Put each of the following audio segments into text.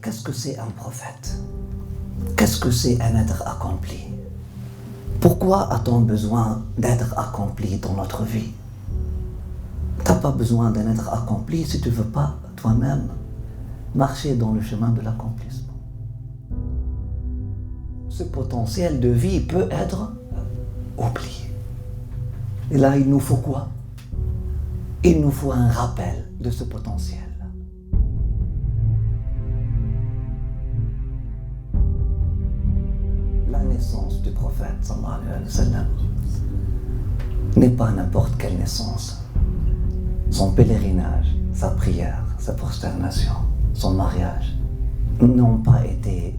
qu'est-ce que c'est un prophète? Qu'est-ce que c'est un être accompli? Pourquoi a-t-on besoin d'être accompli dans notre vie? Tu n'as pas besoin d'un être accompli si tu ne veux pas toi-même marcher dans le chemin de l'accomplissement. Ce potentiel de vie peut être oublié. Et là, il nous faut quoi? Il nous faut un rappel de ce potentiel. La naissance du prophète, sallallahu alayhi wa sallam, n'est pas n'importe quelle naissance. Son pèlerinage, sa prière, sa prosternation, son mariage n'ont pas été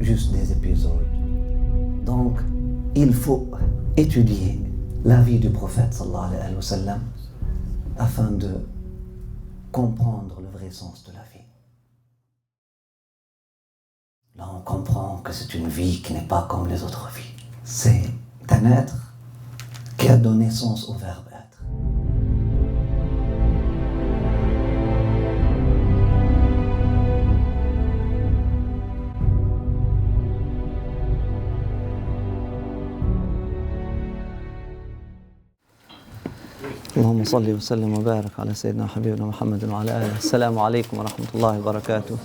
juste des épisodes. Donc, il faut étudier la vie du prophète sallallahu alayhi wa sallam afin de comprendre le vrai sens de la vie. Là, on comprend que c'est une vie qui n'est pas comme les autres vies. C'est un être qui a donné sens au verbe être. اللهم صل وسلم وبارك على سيدنا وحبيبنا محمد وعلى آله. السلام عليكم ورحمة الله وبركاته.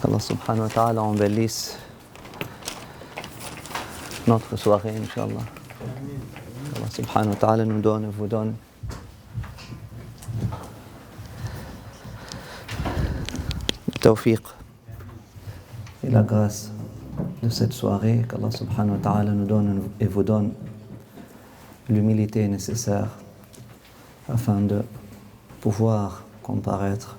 Allah subhanahu wa ta'ala embellisse notre soirée, Inch'Allah. Allah subhanahu wa ta'ala nous donne et vous donne le tawfiq et la grâce de cette soirée, qu'Allah subhanahu wa ta'ala nous donne et vous donne l'humilité nécessaire afin de pouvoir comparaître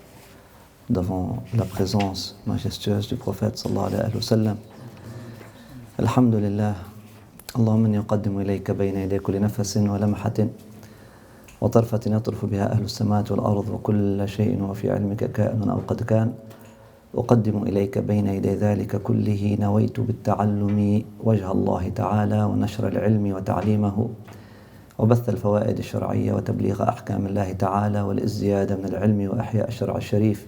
devant la présence majestueuse du prophète sallallahu alayhi wa sallam. Alhamdulillah, Allahumma inni uqaddimu ilayka bayna yaday kulli nafasin wa lamhatin wa tarfatin yatrfu biha ahlu as-samawati wal ard wa kullu shay'in wa fi 'ilmika ka'inun aw qad kan. أقدم إليك بين يدي ذلك كله نويت بالتعلم وجه الله تعالى ونشر العلم وتعليمه وبث الفوائد الشرعية وتبليغ أحكام الله تعالى والازدياد من العلم وإحياء الشرع الشريف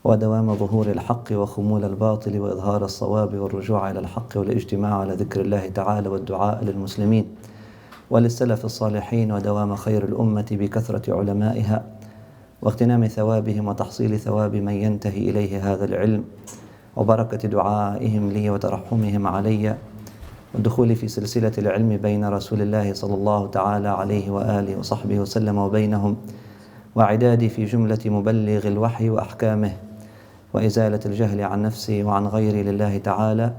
ودوام ظهور الحق وخمول الباطل وإظهار الصواب والرجوع إلى الحق والاجتماع على ذكر الله تعالى والدعاء للمسلمين وللسلف الصالحين ودوام خير الأمة بكثرة علمائها واغتنام ثوابهم وتحصيل ثواب من ينتهي إليه هذا العلم وبركة دعائهم لي وترحمهم علي والدخول في سلسلة العلم بين رسول الله صلى الله تعالى عليه وآله وصحبه وسلم وبينهم وعدادي في جملة مبلغ الوحي وأحكامه وإزالة الجهل عن نفسي وعن غيري لله تعالى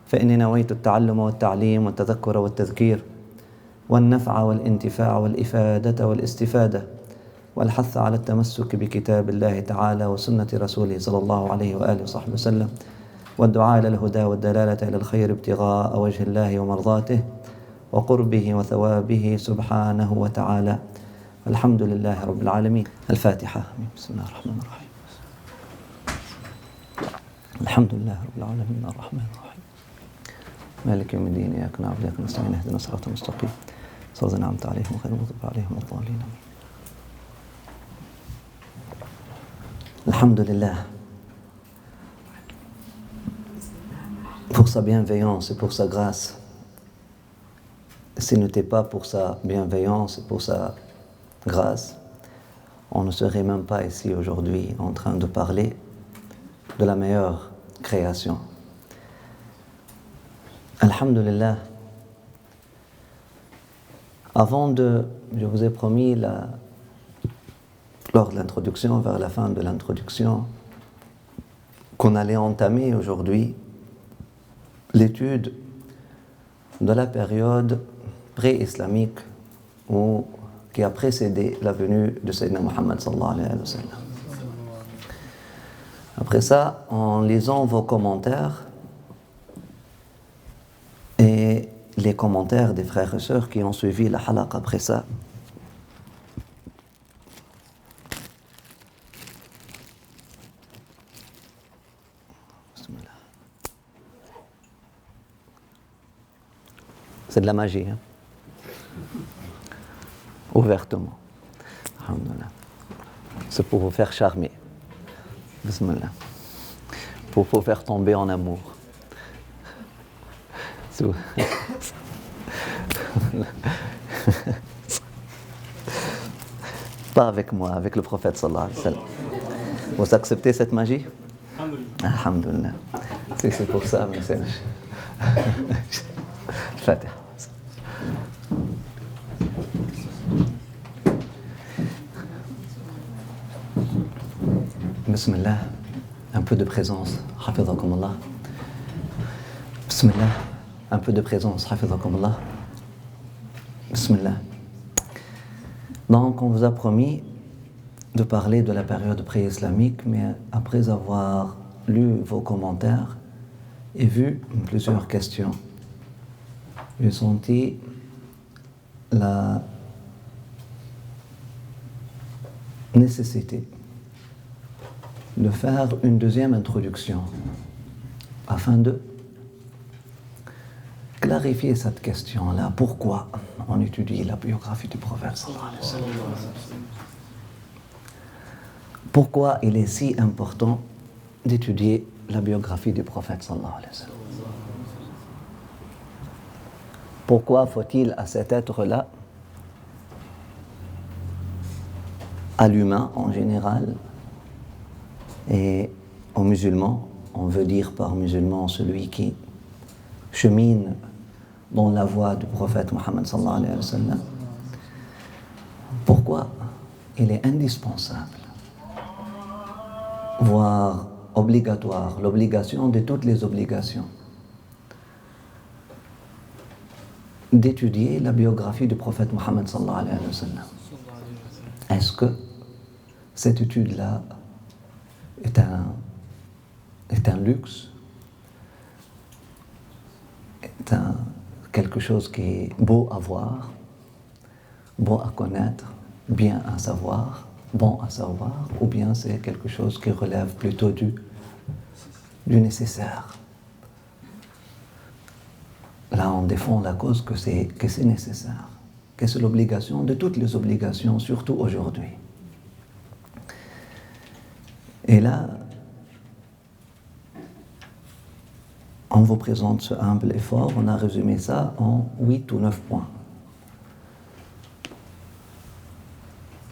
فإني نويت التعلم والتعليم والتذكر والتذكير والنفع والانتفاع والإفادة والاستفادة والحث على التمسك بكتاب الله تعالى وسنة رسوله صلى الله عليه وآله وصحبه وسلم والدعاء إلى الهدى والدلالة إلى الخير ابتغاء وجه الله ومرضاته وقربه وثوابه سبحانه وتعالى. الحمد لله رب العالمين. الفاتحة. بسم الله الرحمن الرحيم. الحمد لله رب العالمين الرحمن الرحيم مالك يوم الدين إياك نعبد وإياك نستعين اهدنا الصراط المستقيم صراط الذين أنعمت عليهم غير المغضوب عليهم ولا الضالين. Alhamdulillah, pour sa bienveillance et pour sa grâce. Ce n'était pas pour sa bienveillance et pour sa grâce, on ne serait même pas ici aujourd'hui en train de parler de la meilleure création. Alhamdulillah, je vous ai promis lors de l'introduction, vers la fin de l'introduction, qu'on allait entamer aujourd'hui l'étude de la période pré-islamique qui a précédé la venue de Sayyidina Muhammad sallallahu alayhi wa sallam. Après ça, en lisant vos commentaires et les commentaires des frères et sœurs qui ont suivi la halaq après ça, c'est de la magie, hein? Ouvertement. Alhamdulillah. C'est pour vous faire charmer. Bismillah. Pour vous faire tomber en amour. Pas avec moi, avec le prophète sallallahu alayhi wa sallam. Vous acceptez cette magie? Alhamdulillah. C'est pour ça, mais c'est... Fatiha. Bismillah. Un peu de présence. Hafizakumullah. Bismillah. Un peu de présence. Hafizakumullah. Bismillah. Donc, on vous a promis de parler de la période pré-islamique, mais après avoir lu vos commentaires et vu plusieurs questions, j'ai senti la nécessité de faire une deuxième introduction afin de clarifier cette question-là. Pourquoi on étudie la biographie du prophète sallallahu alayhi wa sallam? Pourquoi il est si important d'étudier la biographie du prophète sallallahu alayhi wa sallam? Pourquoi faut-il à cet être-là, à l'humain en général, et aux musulmans, on veut dire par musulman celui qui chemine dans la voie du prophète Mohammed sallallahu alayhi wa sallam, pourquoi il est indispensable, voire obligatoire, l'obligation de toutes les obligations, d'étudier la biographie du prophète Mohammed sallallahu alayhi wa sallam? Est-ce que cette étude-là est un luxe, est quelque chose qui est beau à voir, beau à connaître, bien à savoir, bon à savoir, ou bien c'est quelque chose qui relève plutôt du nécessaire? Là, on défend la cause que c'est nécessaire, que c'est l'obligation de toutes les obligations, surtout aujourd'hui. Et là, on vous présente ce humble effort, on a résumé ça en 8 ou 9 points.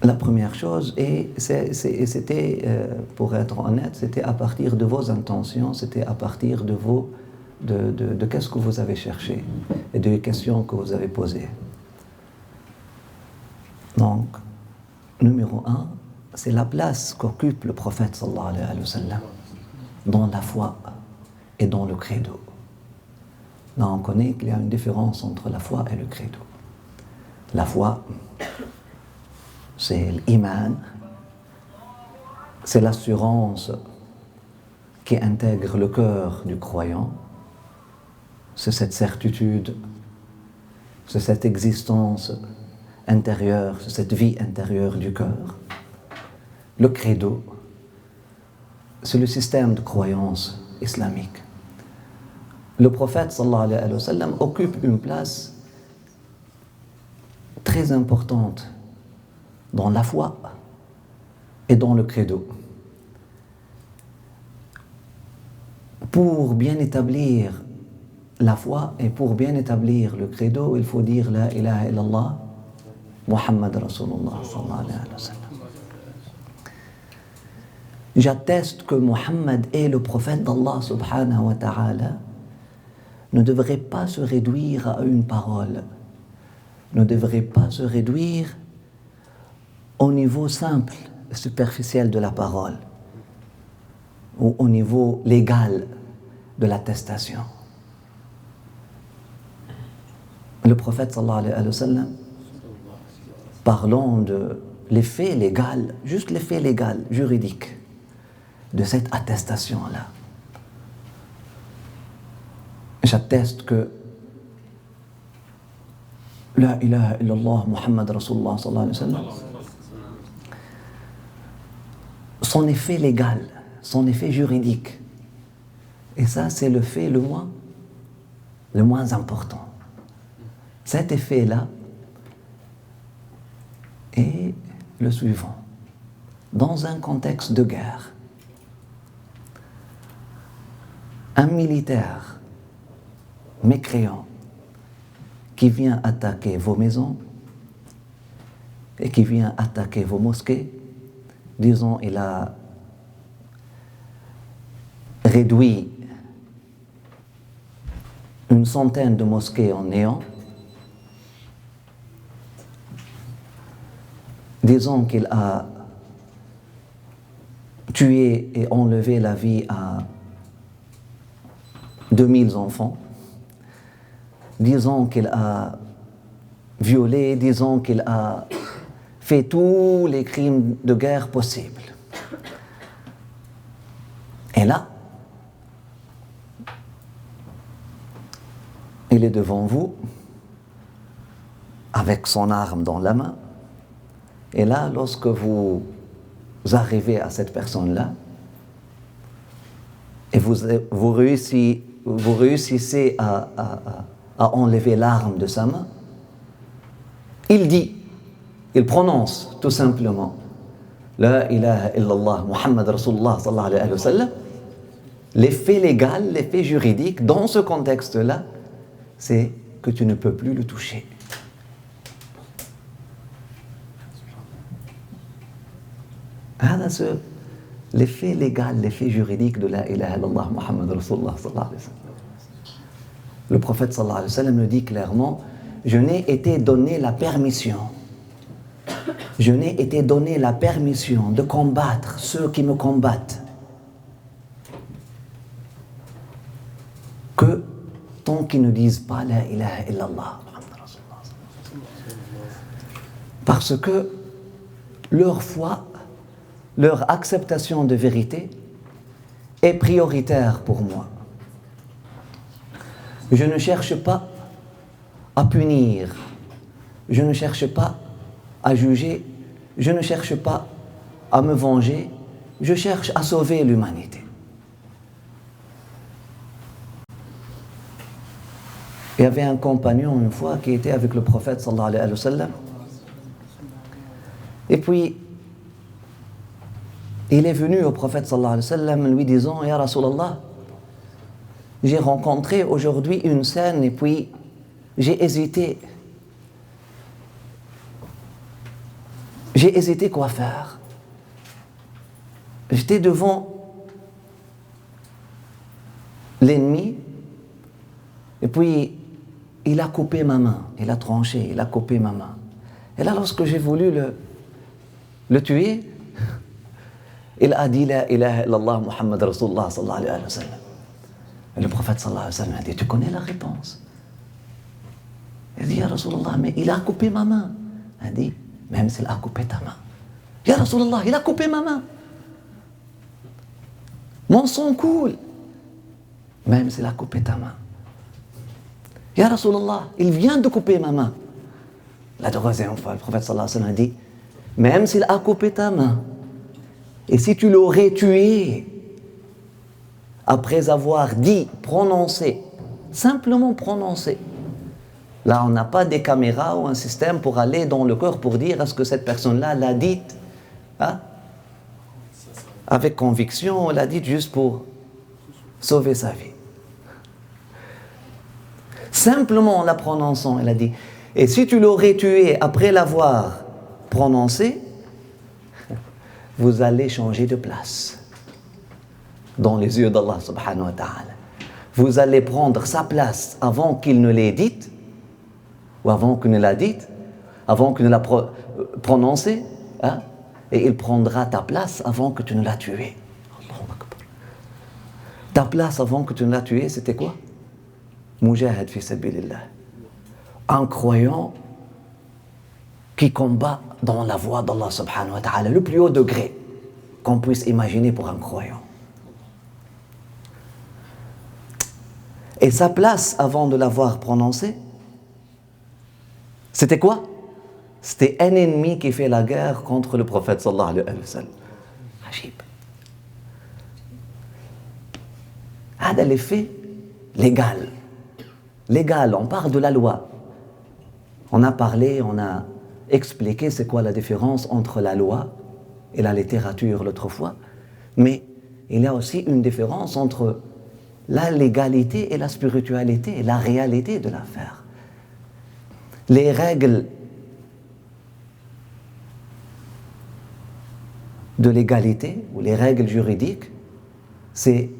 La première chose, et c'était, pour être honnête, c'était à partir de vos intentions, c'était à partir de de qu'est-ce que vous avez cherché et des questions que vous avez posées. Donc, numéro 1, c'est la place qu'occupe le prophète sallallahu alayhi wa sallam dans la foi et dans le credo. Là, on connaît qu'il y a une différence entre la foi et le credo. La foi, c'est l'iman, c'est l'assurance qui intègre le cœur du croyant, c'est cette certitude, c'est cette existence intérieure, c'est cette vie intérieure du cœur. Le credo, c'est le système de croyance islamique. Le prophète sallallahu alayhi wa sallam occupe une place très importante dans la foi et dans le credo. Pour bien établir la foi et pour bien établir le credo, il faut dire la ilaha illallah Muhammad Rasulullah sallallahu alayhi wa sallam. J'atteste que Muhammad est le prophète d'Allah subhanahu wa ta'ala, ne devrait pas se réduire à une parole, ne devrait pas se réduire au niveau simple et superficiel de la parole ou au niveau légal de l'attestation. Le prophète sallallahu alayhi wa sallam, parlons de l'effet légal, juste l'effet légal, juridique de cette attestation-là. J'atteste que la ilaha illallah Muhammad Rasulullah sallallahu alayhi wa sallam, son effet légal, son effet juridique, et ça c'est le fait le moins important. Cet effet-là est le suivant. dans un contexte de guerre. Un militaire mécréant qui vient attaquer vos maisons et qui vient attaquer vos mosquées, disons, il a réduit une centaine de mosquées en néant, disons qu'il a tué et enlevé la vie à 2000 enfants, disons qu'il a violé, disons qu'il a fait tous les crimes de guerre possibles. Et là, il est devant vous, avec son arme dans la main, et là, lorsque vous arrivez à cette personne-là, et vous réussissez à enlever l'arme de sa main, il prononce tout simplement La ilaha illallah Muhammad Rasulullah sallallahu alayhi wa sallam. L'effet légal, l'effet juridique dans ce contexte-là, c'est que tu ne peux plus le toucher. L'effet légal, l'effet juridique de la ilaha illallah Muhammad Rasulullah sallallahu alayhi wa sallam. Le prophète sallallahu alayhi wa sallam le dit clairement, je n'ai été donné la permission de combattre ceux qui me combattent que tant qu'ils ne disent pas la ilaha illallah Muhammad Rasulullah. Parce que leur foi, leur acceptation de vérité est prioritaire pour moi. Je ne cherche pas à punir, je ne cherche pas à juger, je ne cherche pas à me venger, je cherche à sauver l'humanité. Il y avait un compagnon une fois qui était avec le prophète sallallahu alayhi wa sallam, et puis il est venu au prophète sallallahu alayhi wa sallam lui disant Ya Rasulallah, j'ai rencontré aujourd'hui une scène et puis j'ai hésité quoi faire. J'étais devant l'ennemi et puis il a coupé ma main, il a tranché, il a coupé ma main. Et là, lorsque j'ai voulu le tuer, il a dit La ilaha illallah Muhammad Rasulullah sallallahu alayhi wa sallam. Et le prophète sallallahu alayhi wa sallam a dit tu connais la réponse? Il dit Ya Rasulallah, mais il a coupé ma main. Il a dit même s'il a coupé ta main. Ya Rasulallah, il a coupé ma main. Mon sang coule. Même s'il a coupé ta main. Ya Rasulallah, il vient de couper ma main. La troisième fois, le prophète sallallahu alayhi wa sallam a dit même s'il a coupé ta main, et si tu l'aurais tué, après avoir dit, prononcé, simplement prononcé. Là, on n'a pas des caméras ou un système pour aller dans le corps pour dire est-ce que cette personne-là l'a dite avec conviction, ou l'a dite juste pour sauver sa vie. Simplement en la prononçant, elle a dit et si tu l'aurais tué après l'avoir prononcé, vous allez changer de place dans les yeux d'Allah subhanahu wa ta'ala. Vous allez prendre sa place avant qu'il ne l'ait dite, ou avant qu'il ne l'a dite, avant qu'il ne l'a prononcée, et il prendra ta place avant que tu ne l'as tué. Ta place avant que tu ne l'as tué, c'était quoi? Mujahid fi sabilillah. Un croyant qui combat dans la voie d'Allah subhanahu wa ta'ala, le plus haut degré qu'on puisse imaginer pour un croyant. Et sa place avant de l'avoir prononcée, c'était quoi? C'était un ennemi qui fait la guerre contre le prophète sallallahu alayhi wa sallam. Ajib. Hada l'effet légal. Légal, on parle de la loi. On a expliqué c'est quoi la différence entre la loi et la littérature l'autre fois, mais il y a aussi une différence entre la légalité et la spiritualité, et la réalité de l'affaire. Les règles de l'égalité ou les règles juridiques, c'est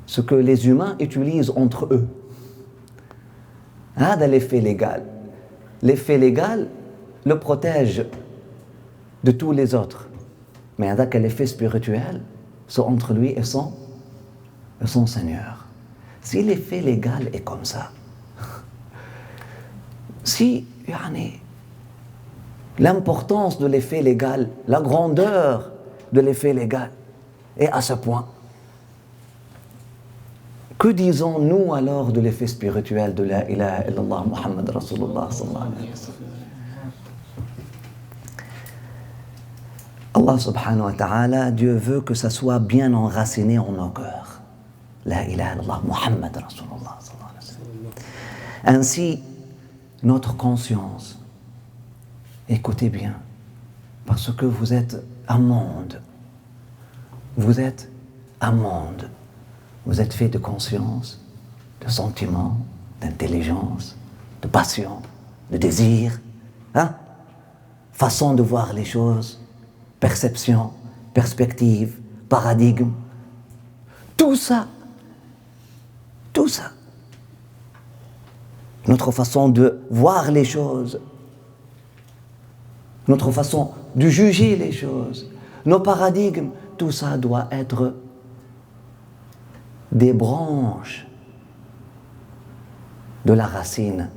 ce que les humains utilisent entre eux. هذا l'effet légal. L'effet légal le protège de tous les autres. Mais avec l'effet spirituel, c'est entre lui et son Seigneur. Si l'effet légal est comme ça, si l'importance de l'effet légal, la grandeur de l'effet légal est à ce point, que disons-nous alors de l'effet spirituel de la ilaha illallah Muhammad Rasulullah sallallahu alayhi wa sallam? Allah subhanahu wa ta'ala, Dieu veut que ça soit bien enraciné en nos cœurs. La ilaha illallah Muhammad Rasulullah sallallahu alayhi wa sallam. Ainsi, notre conscience, écoutez bien, parce que vous êtes un monde, vous êtes un monde. Vous êtes fait de conscience, de sentiments, d'intelligence, de passion, de désir, façon de voir les choses, perception, perspective, paradigme. Tout ça, notre façon de voir les choses, notre façon de juger les choses, nos paradigmes, tout ça doit être des branches de la racine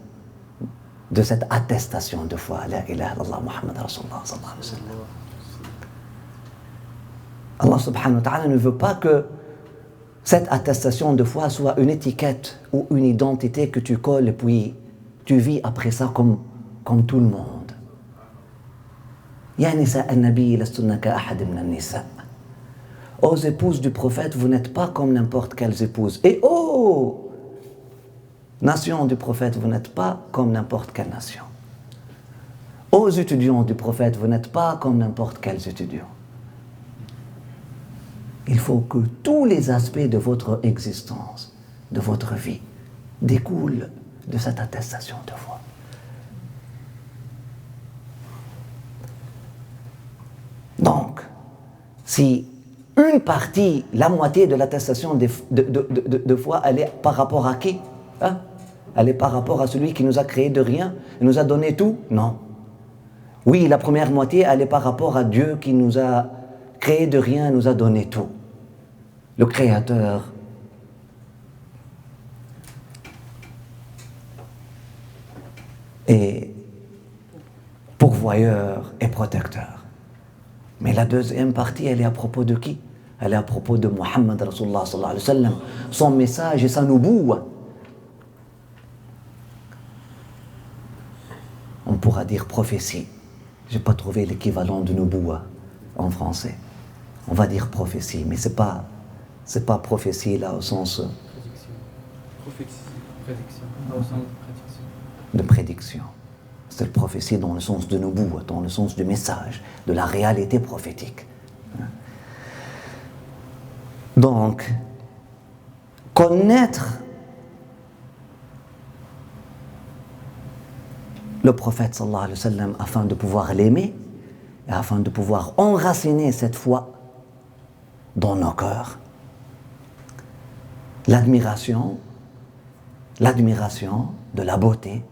de cette attestation de foi. La ilaha illallah Muhammad Rasulullah sallallahu alayhi wa sallam. Allah subhanahu wa ta'ala ne veut pas que cette attestation de foi soit une étiquette ou une identité que tu colles et puis tu vis après ça comme tout le monde. Ya nisa an-nabi lastunna ka ahad min an-nisa. Aux épouses du prophète, vous n'êtes pas comme n'importe quelles épouses. Et oh, nation du prophète, vous n'êtes pas comme n'importe quelle nation. Aux étudiants du prophète, vous n'êtes pas comme n'importe quels étudiants. Il faut que tous les aspects de votre existence, de votre vie, découlent de cette attestation de foi. Donc, si une partie, la moitié de l'attestation de foi, elle est par rapport à qui? Elle est par rapport à celui qui nous a créé de rien et nous a donné tout? Non. Oui, la première moitié, elle est par rapport à Dieu qui nous a créé de rien et nous a donné tout. Le Créateur. Et pourvoyeur et protecteur. Mais la deuxième partie, elle est à propos de qui? Elle est à propos de Muhammad Rasulullah sallallahu alayhi wa sallam, son message et sa nubuwa. On pourra dire prophétie. Je n'ai pas trouvé l'équivalent de nubuwa en français. On va dire prophétie, mais c'est pas prophétie là au sens prédiction, au sens de prédiction. C'est la prophétie dans le sens de nubuwa, dans le sens du message, de la réalité prophétique. Donc, connaître le prophète sallallahu alayhi wa sallam afin de pouvoir l'aimer et afin de pouvoir enraciner cette foi dans nos cœurs. L'admiration de la beauté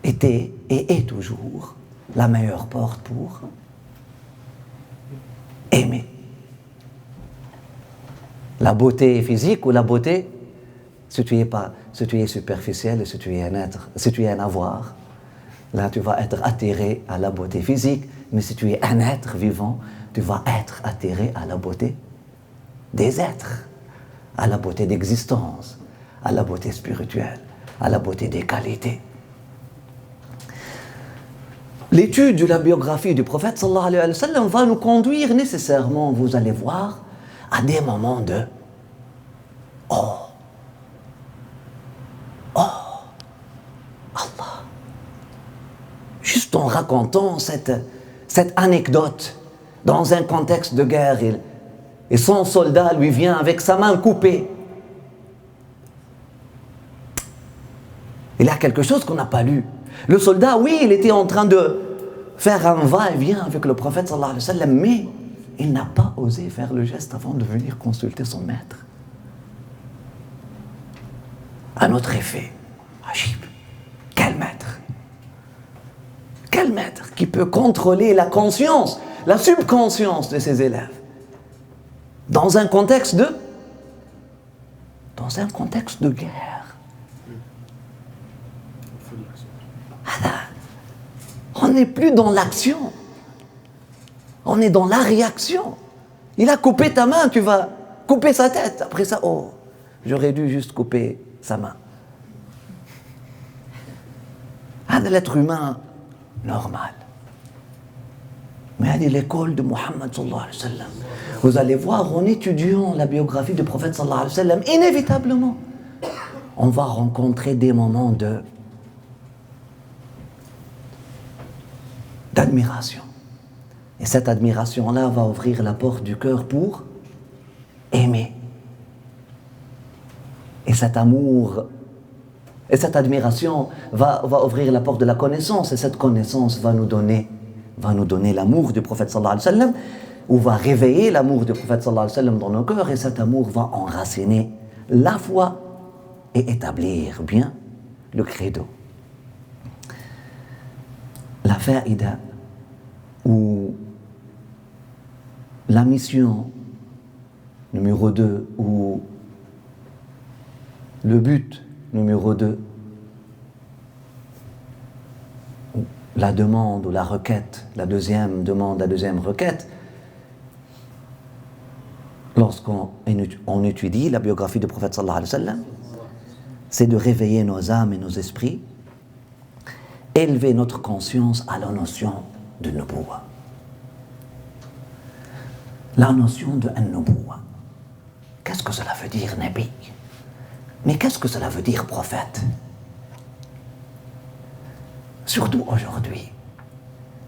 était et est toujours la meilleure porte pour aimer. La beauté physique ou la beauté, si tu es superficiel et si tu es un être, si tu es un avoir, là tu vas être attiré à la beauté physique, mais si tu es un être vivant, tu vas être attiré à la beauté des êtres, à la beauté d'existence, à la beauté spirituelle, à la beauté des qualités. L'étude de la biographie du prophète sallallahu alayhi wa sallam va nous conduire nécessairement, vous allez voir, à des moments de « Oh, Allah ». Juste en racontant cette cette anecdote dans un contexte de guerre et son soldat lui vient avec sa main coupée. Il y a quelque chose qu'on n'a pas lu. Le soldat, oui, il était en train de faire un va-et-vient avec le prophète sallallahu alayhi wa sallam, mais il n'a pas osé faire le geste avant de venir consulter son maître. Un autre effet. Ajib. Quel maître? Quel maître qui peut contrôler la conscience, la subconscience de ses élèves dans un contexte de guerre. On n'est plus dans l'action, on est dans la réaction. Il a coupé ta main, tu vas couper sa tête. Après ça, oh, j'aurais dû juste couper sa main. L'être humain normal. Mais c'est l'école de Mohammed sallallahu alayhi wa sallam. Vous allez voir, en étudiant la biographie du prophète sallallahu alayhi wa sallam, inévitablement, on va rencontrer des moments d'admiration. Et cette admiration-là va ouvrir la porte du cœur pour aimer. Et cet amour et cette admiration va ouvrir la porte de la connaissance. Et cette connaissance va nous donner l'amour du prophète sallallahu alayhi wa sallam, ou va réveiller l'amour du prophète sallallahu alayhi wa sallam dans nos cœurs. Et cet amour va enraciner la foi et établir bien le credo. La faïda, ou la mission numéro 2, ou le but numéro 2, la demande ou la requête, la deuxième demande, la deuxième requête, lorsqu'on étudie la biographie du prophète sallallahu alayhi wa sallam, c'est de réveiller nos âmes et nos esprits, élever notre conscience à la notion de nubuwa. La notion de nubuwa. Qu'est-ce que cela veut dire, nabi? Mais qu'est-ce que cela veut dire, prophète? Surtout aujourd'hui,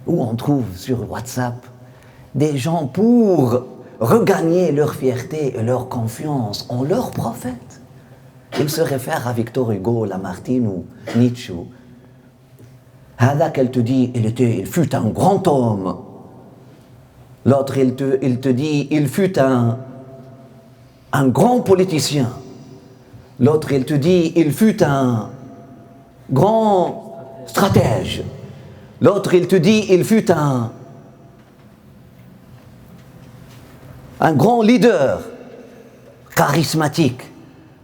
où on trouve sur WhatsApp des gens pour regagner leur fierté et leur confiance en leur prophète. Ils se réfèrent à Victor Hugo, Lamartine ou Nietzsche. Hada qu'elle te dit, il fut un grand homme. L'autre, il te dit, il fut un grand politicien. L'autre, il te dit, il fut un grand stratège. L'autre, il te dit, il fut un grand leader charismatique.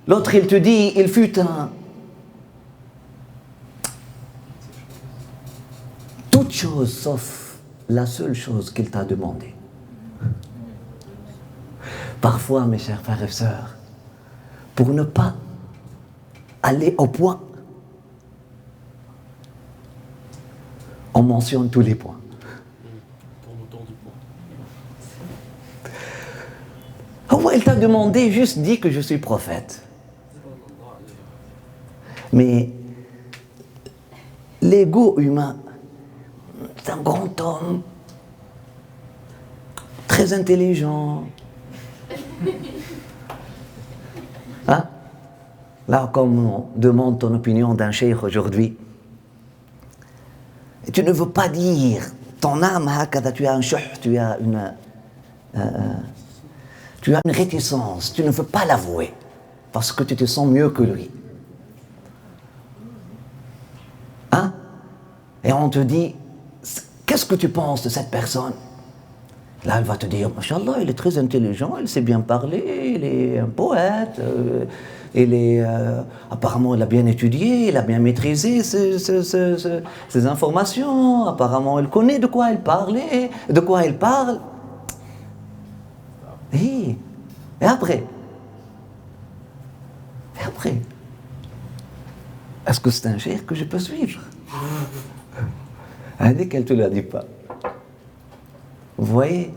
L'autre, il te dit, il fut un... Toute chose sauf la seule chose qu'il t'a demandé. Parfois, mes chers frères et sœurs, pour ne pas aller au point, on mentionne tous les points. Oh, il t'a demandé, juste dis que je suis prophète. Mais l'ego humain, c'est un grand homme, très intelligent. Hein? Là, comme on demande ton opinion d'un cheikh aujourd'hui, tu ne veux pas dire, ton âme, tu as un chouh, tu as une réticence, tu ne veux pas l'avouer, parce que tu te sens mieux que lui. Hein? Et on te dit, qu'est-ce que tu penses de cette personne? Là, elle va te dire, Masha'Allah, il est très intelligent, il sait bien parler, il est un poète, apparemment il a bien étudié, il a bien maîtrisé ses informations, apparemment il connaît de quoi il parle. Et après, est-ce que c'est un cheikh que je peux suivre? Dès qu'elle ne te le dit pas. Vous voyez,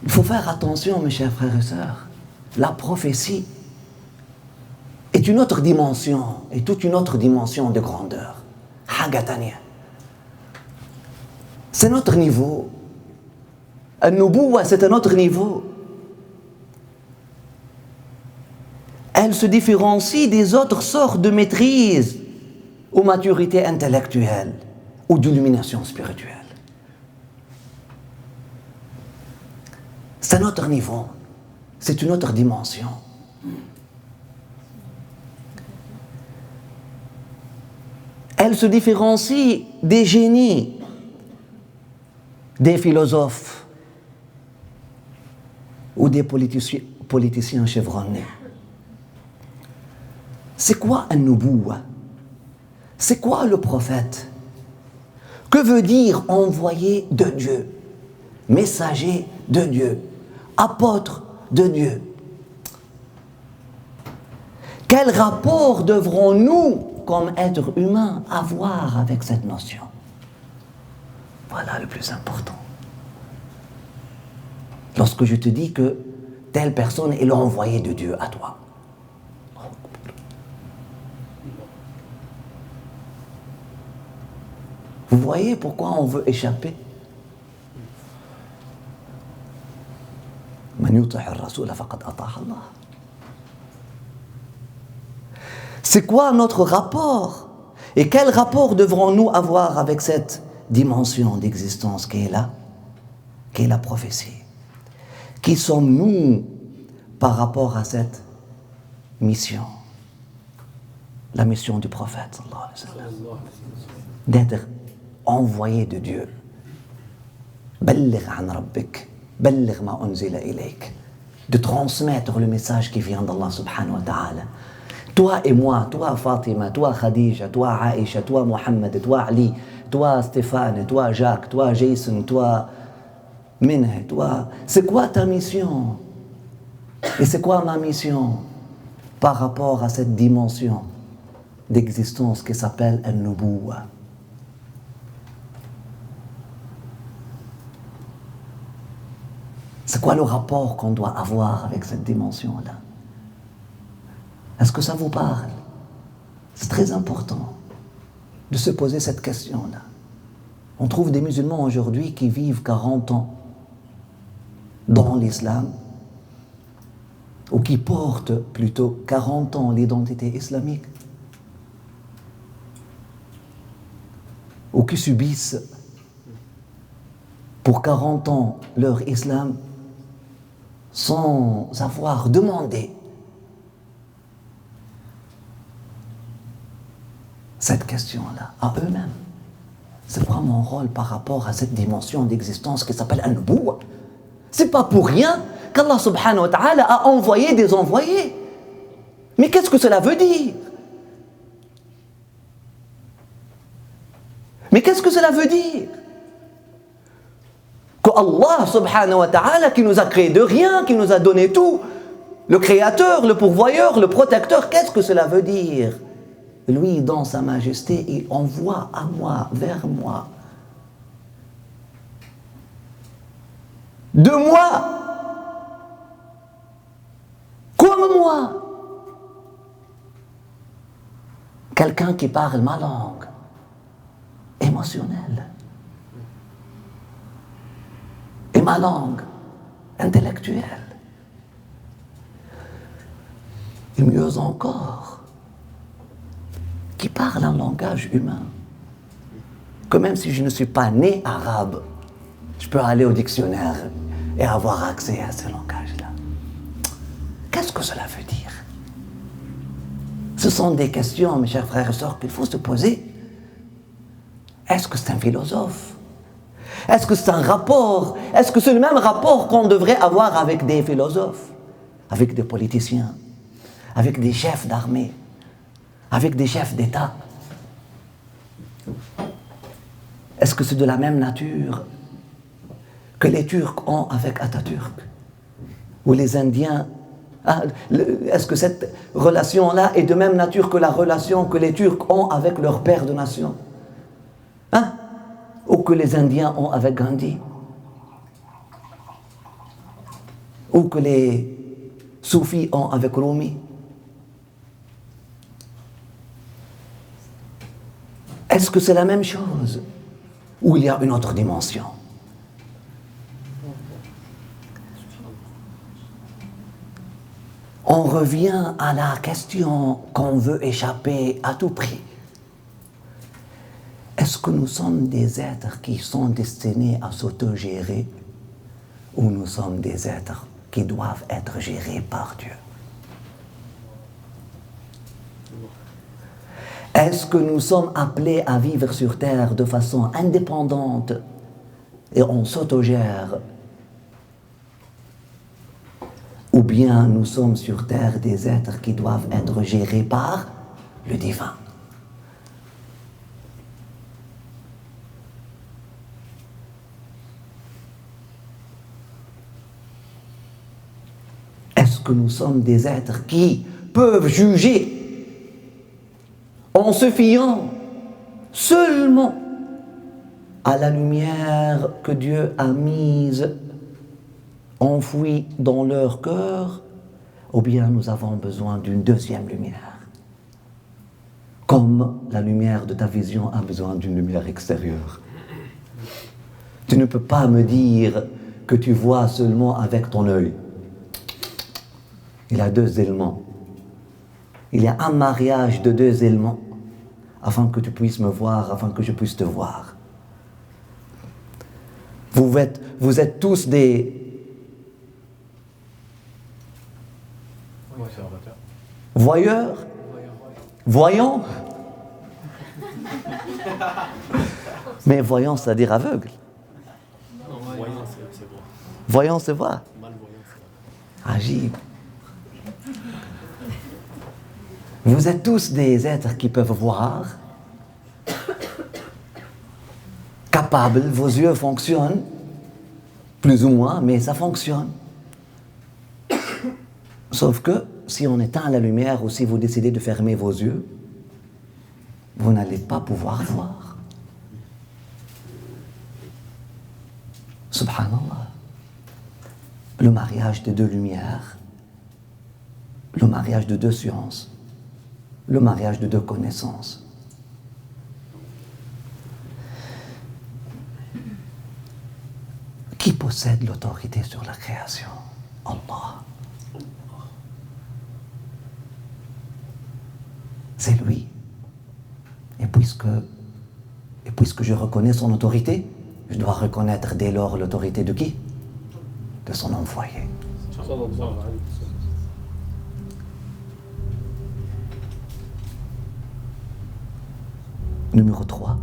il faut faire attention, mes chers frères et sœurs. La prophétie est une autre dimension, et toute une autre dimension de grandeur. Hagatania. C'est notre niveau. An-Nubuwa, c'est un autre niveau. Elle se différencie des autres sortes de maîtrise ou maturité intellectuelle ou d'illumination spirituelle. C'est un autre niveau. C'est une autre dimension. Elle se différencie des génies, des philosophes ou des politiciens chevronnés. C'est quoi un nubuwa? C'est quoi le prophète? Que veut dire envoyé de Dieu, messager de Dieu, apôtre de Dieu? Quel rapport devrons-nous, comme êtres humains, avoir avec cette notion? Voilà le plus important. Lorsque je te dis que telle personne est l'envoyé de Dieu à toi. Vous voyez pourquoi on veut échapper? C'est quoi notre rapport? Et quel rapport devrons-nous avoir avec cette dimension d'existence qui est là, qui est la prophétie? Qui sommes-nous par rapport à cette mission? La mission du prophète, d'être envoyé de Dieu. De transmettre le message qui vient d'Allah subhanahu wa ta'ala. Toi et moi, toi Fatima, toi Khadija, toi Aïcha, toi Mohammed, toi Ali, toi Stéphane, toi Jacques, toi Jason, toi Minhe, toi. C'est quoi ta mission? Et c'est quoi ma mission par rapport à cette dimension d'existence qui s'appelle An-Nubuwa? C'est quoi le rapport qu'on doit avoir avec cette dimension-là? Est-ce que ça vous parle? C'est très important de se poser cette question-là. On trouve des musulmans aujourd'hui qui vivent 40 ans dans l'islam, ou qui portent plutôt 40 ans l'identité islamique, ou qui subissent pour 40 ans leur islam sans avoir demandé cette question-là à eux-mêmes. C'est quoi mon rôle par rapport à cette dimension d'existence qui s'appelle An-Nubuwa? C'est pas pour rien qu'Allah subhanahu wa ta'ala a envoyé des envoyés. Mais qu'est-ce que cela veut dire? Mais qu'est-ce que cela veut dire? Que Allah subhanahu wa ta'ala, qui nous a créé de rien, qui nous a donné tout, le créateur, le pourvoyeur, le protecteur, qu'est-ce que cela veut dire? Lui, dans sa majesté, il envoie à moi, vers moi, de moi, comme moi, quelqu'un qui parle ma langue émotionnelle et ma langue intellectuelle. Et mieux encore, qui parle un langage humain. Que même si je ne suis pas né arabe, je peux aller au dictionnaire et avoir accès à ce langage-là. Qu'est-ce que cela veut dire? Ce sont des questions, mes chers frères et sœurs, qu'il faut se poser. Est-ce que c'est un philosophe? Est-ce que c'est un rapport? Est-ce que c'est le même rapport qu'on devrait avoir avec des philosophes, avec des politiciens, avec des chefs d'armée, avec des chefs d'État? Est-ce que c'est de la même nature que les Turcs ont avec Atatürk? Ou les Indiens? Est-ce que cette relation-là est de même nature que la relation que les Turcs ont avec leur père de nation? Ou que les Indiens ont avec Gandhi? Ou que les Soufis ont avec Rumi? Est-ce que c'est la même chose? ou il y a une autre dimension? On revient à la question qu'on veut échapper à tout prix. Est-ce que nous sommes des êtres qui sont destinés à s'autogérer ou nous sommes des êtres qui doivent être gérés par Dieu? Est-ce que nous sommes appelés à vivre sur Terre de façon indépendante et on s'autogère? Ou bien nous sommes sur Terre des êtres qui doivent être gérés par le divin? Est-ce que nous sommes des êtres qui peuvent juger en se fiant seulement à la lumière que Dieu a mise, enfouie dans leur cœur, ou bien nous avons besoin d'une deuxième lumière, comme la lumière de ta vision a besoin d'une lumière extérieure? Tu ne peux pas me dire que tu vois seulement avec ton œil. Il y a deux éléments. Il y a un mariage de deux éléments afin que tu puisses me voir, afin que je puisse te voir. Vous êtes tous des voyeurs, voyants. Mais voyant, c'est-à-dire aveugle. Voyant, c'est voir. Agib. Vous êtes tous des êtres qui peuvent voir, capables, vos yeux fonctionnent, plus ou moins, mais ça fonctionne. Sauf que si on éteint la lumière ou si vous décidez de fermer vos yeux, vous n'allez pas pouvoir voir. Subhanallah. Le mariage de deux lumières, le mariage de deux sciences, le mariage de deux connaissances. Qui possède l'autorité sur la création? Allah. C'est lui. Et puisque je reconnais son autorité, je dois reconnaître dès lors l'autorité de qui? De son envoyé. Numéro 3.